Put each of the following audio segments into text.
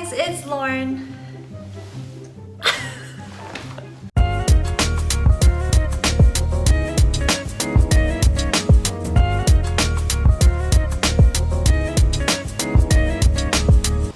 guys, it's Lauren.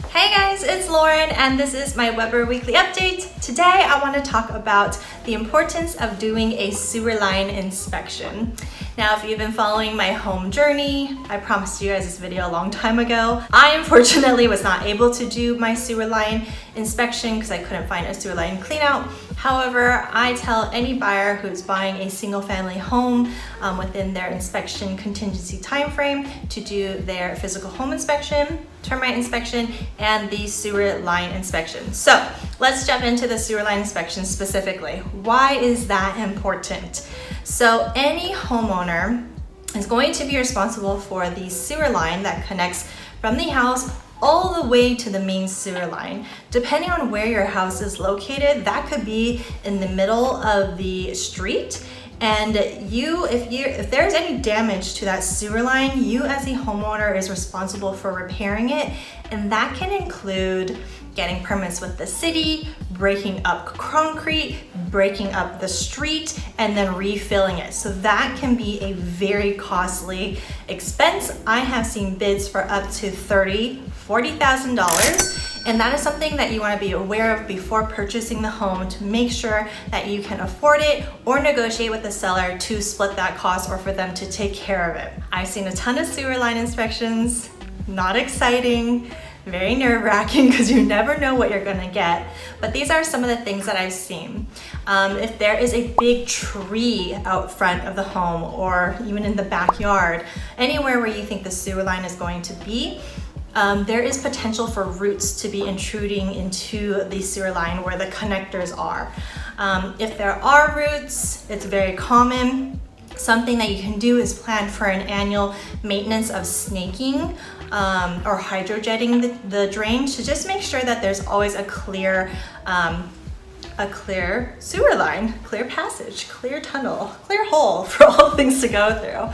Hey guys, it's Lauren and this is my Weber Weekly Update. Today I want to talk about the importance of doing a sewer line inspection. Now, if you've been following my home journey, I promised you guys this video a long time ago. I unfortunately was not able to do my sewer line inspection because I couldn't find a sewer line clean out. However, I tell any buyer who's buying a single family home within their inspection contingency time frame to do their physical home inspection, termite inspection, and the sewer line inspection. So let's jump into the sewer line inspection specifically. Why is that important? So any homeowner is going to be responsible for the sewer line that connects from the house all the way to the main sewer line. Depending on where your house is located, that could be in the middle of the street. And if there's any damage to that sewer line, you as a homeowner is responsible for repairing it. And that can include getting permits with the city, breaking up concrete, breaking up the street, and then refilling it. So that can be a very costly expense. I have seen bids for up to $30,000, $40,000. And that is something that you want to be aware of before purchasing the home to make sure that you can afford it or negotiate with the seller to split that cost or for them to take care of it. I've seen a ton of sewer line inspections, not exciting, very nerve-wracking because you never know what you're gonna get. But these are some of the things that I've seen. If there is a big tree out front of the home or even in the backyard, anywhere where you think the sewer line is going to be, there is potential for roots to be intruding into the sewer line where the connectors are. If there are roots, it's very common. Something that you can do is plan for an annual maintenance of snaking or hydrojetting the drain to just make sure that there's always a clear sewer line, clear passage, clear tunnel, clear hole for all things to go through.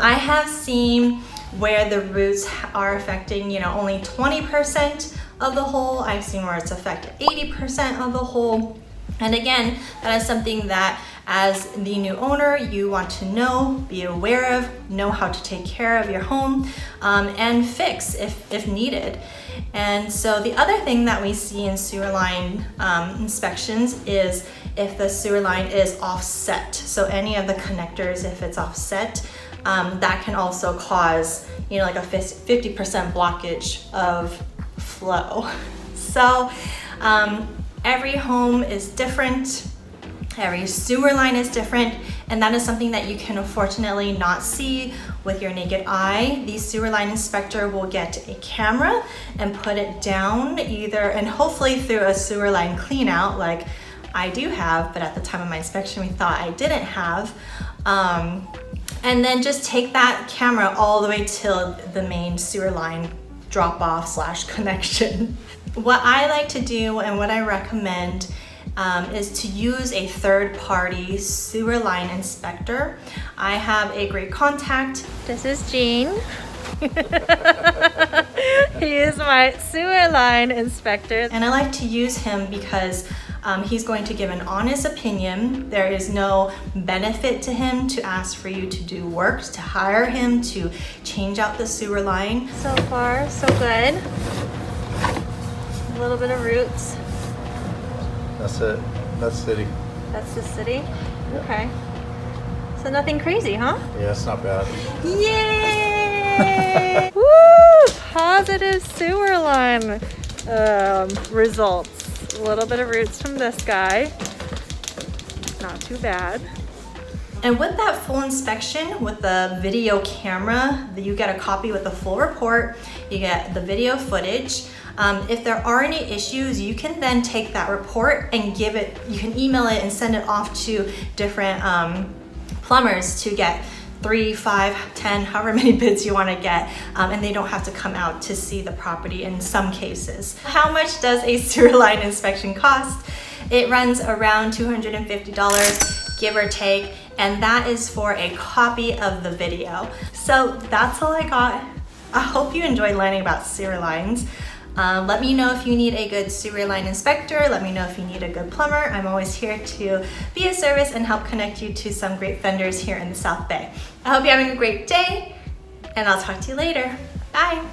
I have seen where the roots are affecting, only 20% of the hole. I've seen where it's affected 80% of the hole. And again, that is something that as the new owner, you want to know, be aware of, know how to take care of your home and fix if needed. And so the other thing that we see in sewer line inspections is if the sewer line is offset. So any of the connectors, if it's offset, that can also cause, like a 50% blockage of flow. So every home is different, every sewer line is different, and that is something that you can unfortunately not see with your naked eye. The sewer line inspector will get a camera and put it down and hopefully through a sewer line clean out like I do have, but at the time of my inspection we thought I didn't have. And then just take that camera all the way till the main sewer line drop off / connection. What I like to do and what I recommend is to use a third-party sewer line inspector. I have a great contact. This is Gene. He is my sewer line inspector. And I like to use him because he's going to give an honest opinion. There is no benefit to him to ask for you to do work, to hire him to change out the sewer line. So far, so good. A little bit of roots. That's it. That's city. That's the city? Yeah. Okay. So nothing crazy, huh? Yeah, it's not bad. Yay! Woo! Positive sewer line results. A little bit of roots from this guy. Not too bad. And with that full inspection with the video camera, you get a copy with the full report, you get the video footage. If there are any issues, you can then take that report and you can email it and send it off to different plumbers to get 3, 5, 10, however many bids you want to get, and they don't have to come out to see the property in some cases. How much does a sewer line inspection cost? It runs around $250, give or take, and that is for a copy of the video. So that's all I got. I hope you enjoyed learning about sewer lines. Let me know if you need a good sewer line inspector. Let me know if you need a good plumber. I'm always here to be a service and help connect you to some great vendors here in the South Bay. I hope you're having a great day, and I'll talk to you later. Bye.